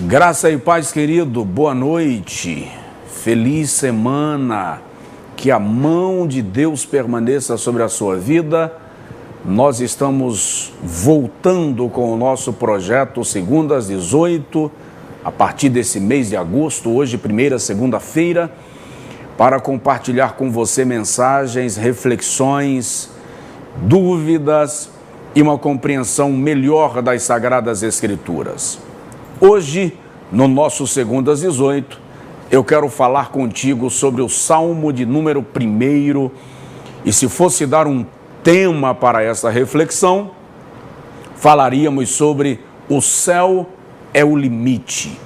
Graça e paz, querido, boa noite, feliz semana, que a mão de Deus permaneça sobre a sua vida. Nós estamos voltando com o nosso projeto Segundas 18, a partir desse mês de agosto, hoje, primeira segunda-feira, para compartilhar com você mensagens, reflexões, dúvidas e uma compreensão melhor das Sagradas Escrituras. Hoje, no nosso Segundas 18, eu quero falar contigo sobre o Salmo de número 1, e se fosse dar um tema para essa reflexão, falaríamos sobre o céu é o limite.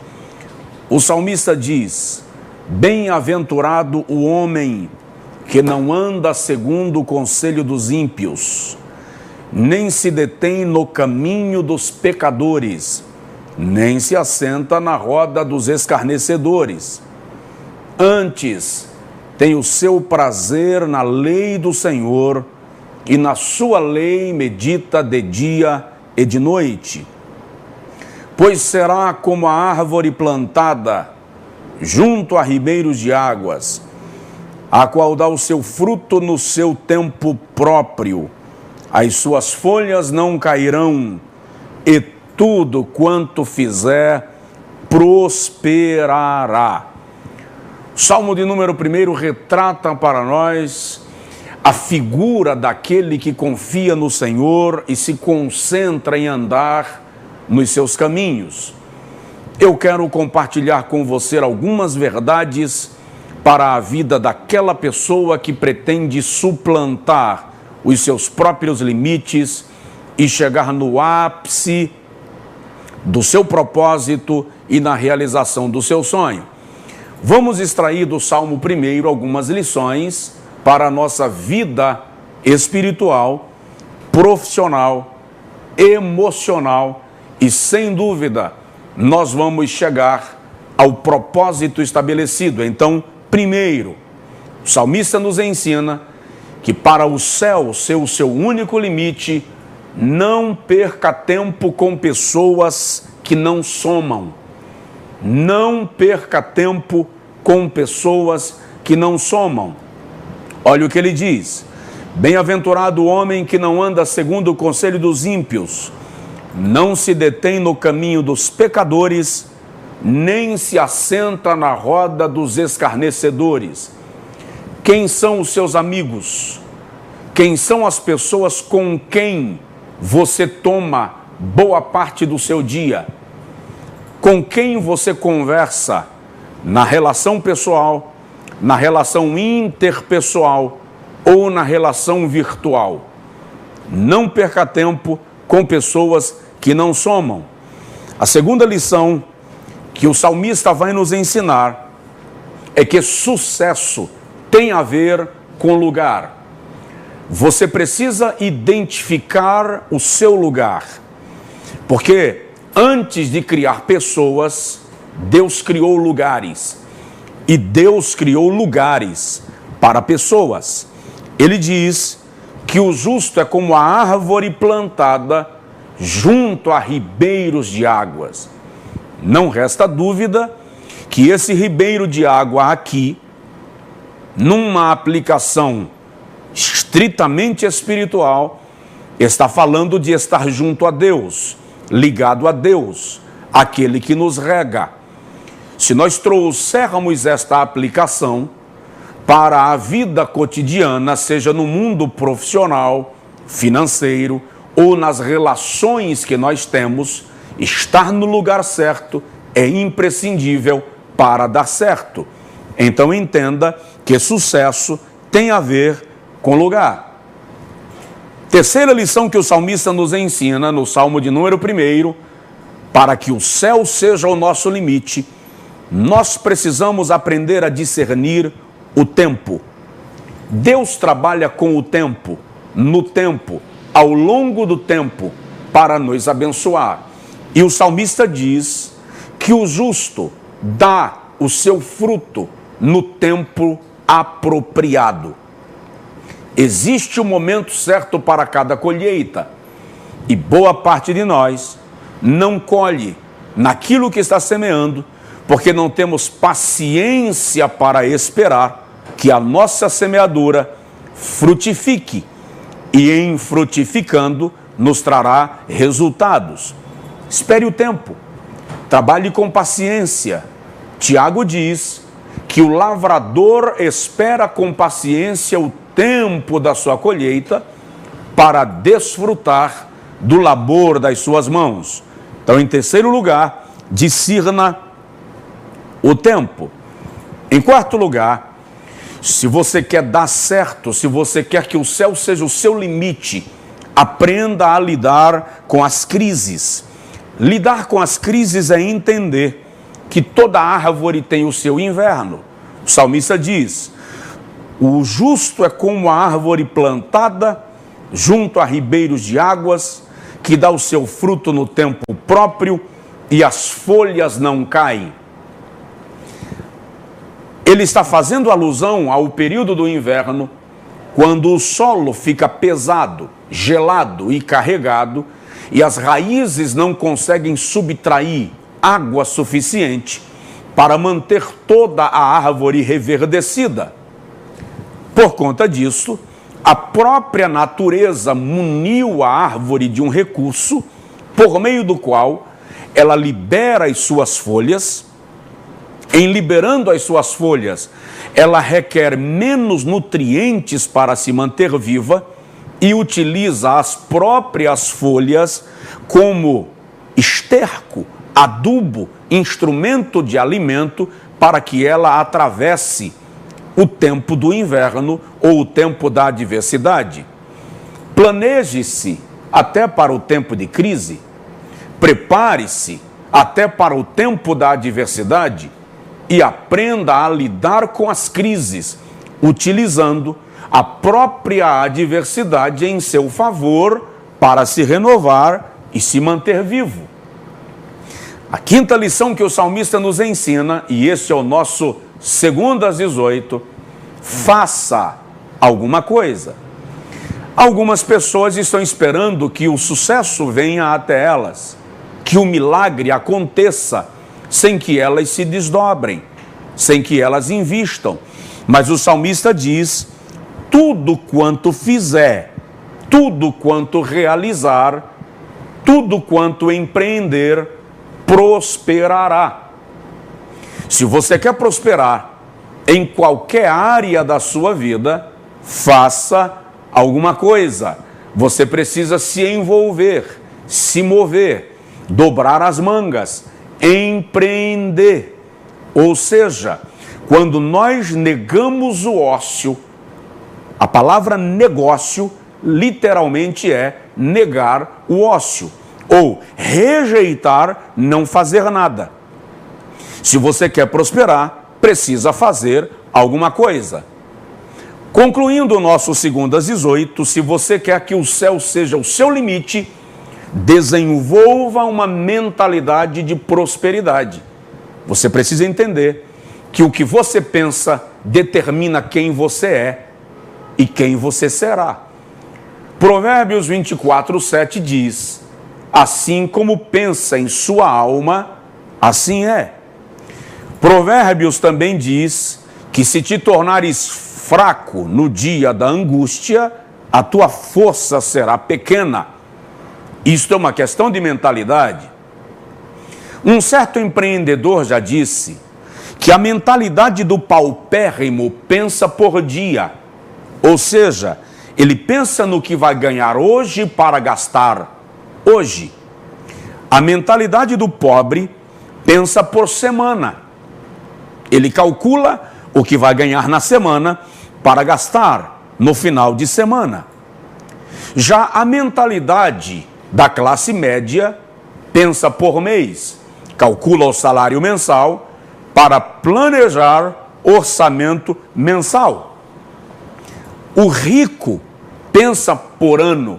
O salmista diz: bem-aventurado o homem que não anda segundo o conselho dos ímpios, nem se detém no caminho dos pecadores, nem se assenta na roda dos escarnecedores. Antes, tem o seu prazer na lei do Senhor, e na sua lei medita de dia e de noite. Pois será como a árvore plantada junto a ribeiros de águas, a qual dá o seu fruto no seu tempo próprio, as suas folhas não cairão, e tudo quanto fizer prosperará. O Salmo de número 1 retrata para nós a figura daquele que confia no Senhor e se concentra em andar nos seus caminhos. Eu quero compartilhar com você algumas verdades para a vida daquela pessoa que pretende suplantar os seus próprios limites e chegar no ápice do seu propósito e na realização do seu sonho. Vamos extrair do Salmo 1 algumas lições para a nossa vida espiritual, profissional, emocional e, sem dúvida, nós vamos chegar ao propósito estabelecido. Então, primeiro, o salmista nos ensina que para o céu ser o seu único limite, não perca tempo com pessoas que não somam. Não perca tempo com pessoas que não somam. Olha o que ele diz: bem-aventurado o homem que não anda segundo o conselho dos ímpios, não se detém no caminho dos pecadores, nem se assenta na roda dos escarnecedores. Quem são os seus amigos? Quem são as pessoas com quem você toma boa parte do seu dia? Com quem você conversa na relação pessoal, na relação interpessoal ou na relação virtual? Não perca tempo com pessoas que não somam. A segunda lição que o salmista vai nos ensinar é que sucesso tem a ver com lugar. Você precisa identificar o seu lugar, porque antes de criar pessoas, Deus criou lugares, e Deus criou lugares para pessoas. Ele diz que o justo é como a árvore plantada junto a ribeiros de águas. Não resta dúvida que esse ribeiro de água aqui, numa aplicação estritamente espiritual, está falando de estar junto a Deus, ligado a Deus, aquele que nos rega. Se nós trouxermos esta aplicação para a vida cotidiana, seja no mundo profissional, financeiro ou nas relações que nós temos, estar no lugar certo é imprescindível para dar certo. Então entenda que sucesso tem a ver com lugar. Terceira lição que o salmista nos ensina no Salmo de número 1, para que o céu seja o nosso limite, nós precisamos aprender a discernir o tempo. Deus trabalha com o tempo, no tempo, ao longo do tempo, para nos abençoar. E o salmista diz que o justo dá o seu fruto no tempo apropriado. Existe um momento certo para cada colheita, e boa parte de nós não colhe naquilo que está semeando, porque não temos paciência para esperar que a nossa semeadura frutifique e, em frutificando, nos trará resultados. Espere o tempo, trabalhe com paciência. Tiago diz que o lavrador espera com paciência o tempo da sua colheita para desfrutar do labor das suas mãos. Então, em terceiro lugar, discirna o tempo. Em quarto lugar, se você quer dar certo, se você quer que o céu seja o seu limite, aprenda a lidar com as crises. Lidar com as crises é entender que toda árvore tem o seu inverno. O salmista diz: o justo é como a árvore plantada junto a ribeiros de águas, que dá o seu fruto no tempo próprio e as folhas não caem. Ele está fazendo alusão ao período do inverno, quando o solo fica pesado, gelado e carregado, e as raízes não conseguem subtrair água suficiente para manter toda a árvore reverdecida. Por conta disso, a própria natureza muniu a árvore de um recurso por meio do qual ela libera as suas folhas. Em liberando as suas folhas, ela requer menos nutrientes para se manter viva e utiliza as próprias folhas como esterco, adubo, instrumento de alimento para que ela atravesse o tempo do inverno ou o tempo da adversidade. Planeje-se até para o tempo de crise, prepare-se até para o tempo da adversidade e aprenda a lidar com as crises, utilizando a própria adversidade em seu favor para se renovar e se manter vivo. A quinta lição que o salmista nos ensina, e esse é o nosso 2:18, faça alguma coisa. Algumas pessoas estão esperando que o sucesso venha até elas, que o milagre aconteça sem que elas se desdobrem, sem que elas invistam. Mas o salmista diz: tudo quanto fizer, tudo quanto realizar, tudo quanto empreender, prosperará. Se você quer prosperar em qualquer área da sua vida, faça alguma coisa. Você precisa se envolver, se mover, dobrar as mangas, empreender. Ou seja, quando nós negamos o ócio, a palavra negócio literalmente é negar o ócio, ou rejeitar não fazer nada. Se você quer prosperar, precisa fazer alguma coisa. Concluindo o nosso 2:18, se você quer que o céu seja o seu limite, desenvolva uma mentalidade de prosperidade. Você precisa entender que o que você pensa determina quem você é e quem você será. Provérbios 24:7 diz: assim como pensa em sua alma, assim é. Provérbios também diz que se te tornares fraco no dia da angústia, a tua força será pequena. Isto é uma questão de mentalidade. Um certo empreendedor já disse que a mentalidade do paupérrimo pensa por dia, ou seja, ele pensa no que vai ganhar hoje para gastar hoje. A mentalidade do pobre pensa por semana. Ele calcula o que vai ganhar na semana para gastar no final de semana. Já a mentalidade da classe média pensa por mês, calcula o salário mensal para planejar orçamento mensal. O rico pensa por ano,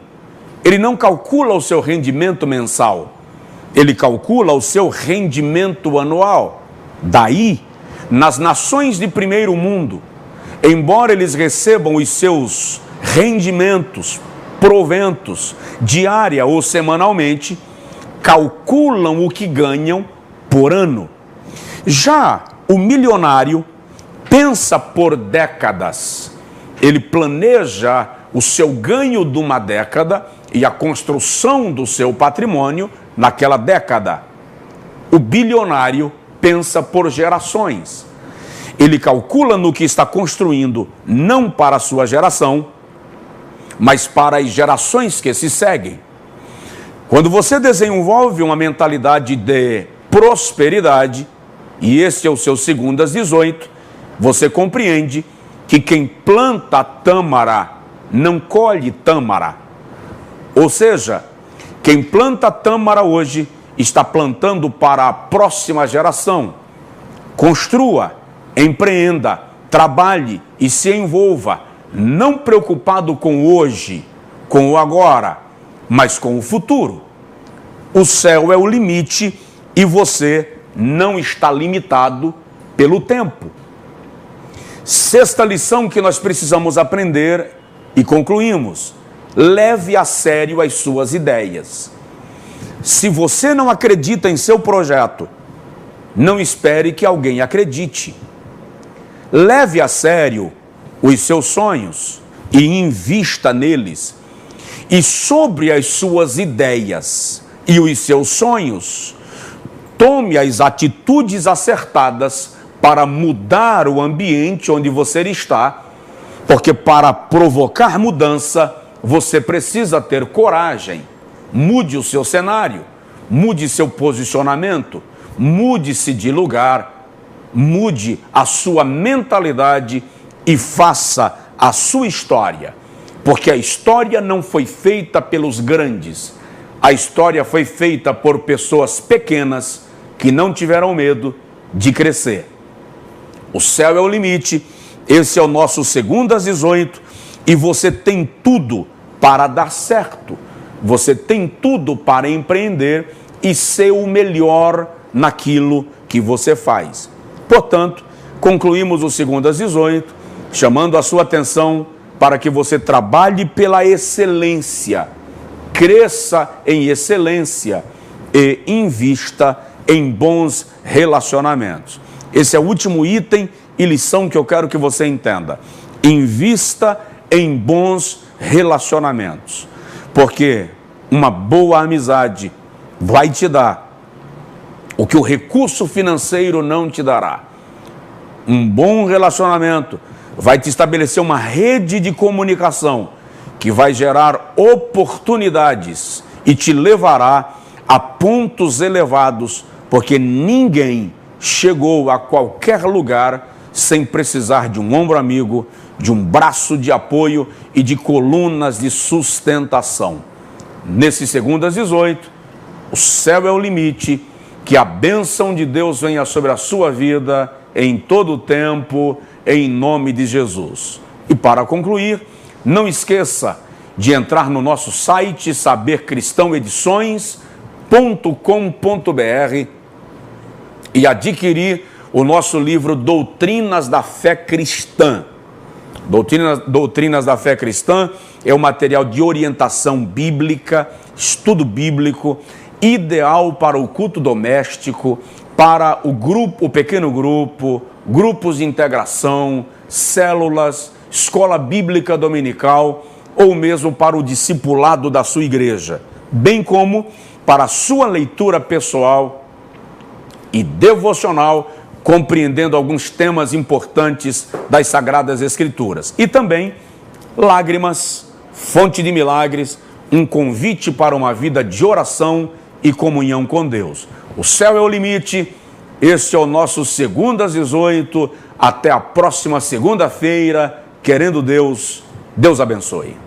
ele não calcula o seu rendimento mensal, ele calcula o seu rendimento anual. Daí, nas nações de primeiro mundo, embora eles recebam os seus rendimentos, proventos, diária ou semanalmente, calculam o que ganham por ano. Já o milionário pensa por décadas. Ele planeja o seu ganho de uma década e a construção do seu patrimônio naquela década. O bilionário pensa por gerações. Ele calcula no que está construindo, não para a sua geração, mas para as gerações que se seguem. Quando você desenvolve uma mentalidade de prosperidade, e esse é o seu Segundas 18, você compreende que quem planta tâmara não colhe tâmara. Ou seja, quem planta tâmara hoje está plantando para a próxima geração. Construa, empreenda, trabalhe e se envolva, não preocupado com hoje, com o agora, mas com o futuro. O céu é o limite e você não está limitado pelo tempo. Sexta lição que nós precisamos aprender e concluímos: leve a sério as suas ideias. Se você não acredita em seu projeto, não espere que alguém acredite. Leve a sério os seus sonhos e invista neles. E sobre as suas ideias e os seus sonhos, tome as atitudes acertadas para mudar o ambiente onde você está, porque para provocar mudança, você precisa ter coragem. Mude o seu cenário, mude seu posicionamento, mude-se de lugar, mude a sua mentalidade e faça a sua história. Porque a história não foi feita pelos grandes, a história foi feita por pessoas pequenas que não tiveram medo de crescer. O céu é o limite, esse é o nosso Segundas 18, e você tem tudo para dar certo. Você tem tudo para empreender e ser o melhor naquilo que você faz. Portanto, concluímos o Segundas 18, chamando a sua atenção para que você trabalhe pela excelência, cresça em excelência e invista em bons relacionamentos. Esse é o último item e lição que eu quero que você entenda. Invista em bons relacionamentos, porque uma boa amizade vai te dar o que o recurso financeiro não te dará. Um bom relacionamento vai te estabelecer uma rede de comunicação que vai gerar oportunidades e te levará a pontos elevados, porque ninguém chegou a qualquer lugar sem precisar de um ombro amigo, de um braço de apoio e de colunas de sustentação. Nesse Segundas 18, o céu é o limite, que a bênção de Deus venha sobre a sua vida em todo o tempo, em nome de Jesus. E para concluir, não esqueça de entrar no nosso site sabercristãoedições.com.br e adquirir o nosso livro Doutrinas da Fé Cristã. Doutrinas da Fé Cristã é um material de orientação bíblica, estudo bíblico, ideal para o culto doméstico, para o grupo, o pequeno grupo, grupos de integração, células, escola bíblica dominical ou mesmo para o discipulado da sua igreja, bem como para a sua leitura pessoal e devocional, compreendendo alguns temas importantes das Sagradas Escrituras. E também Lágrimas, Fonte de Milagres, um convite para uma vida de oração e comunhão com Deus. O céu é o limite, este é o nosso Segundas 18, até a próxima segunda-feira, querendo Deus, Deus abençoe.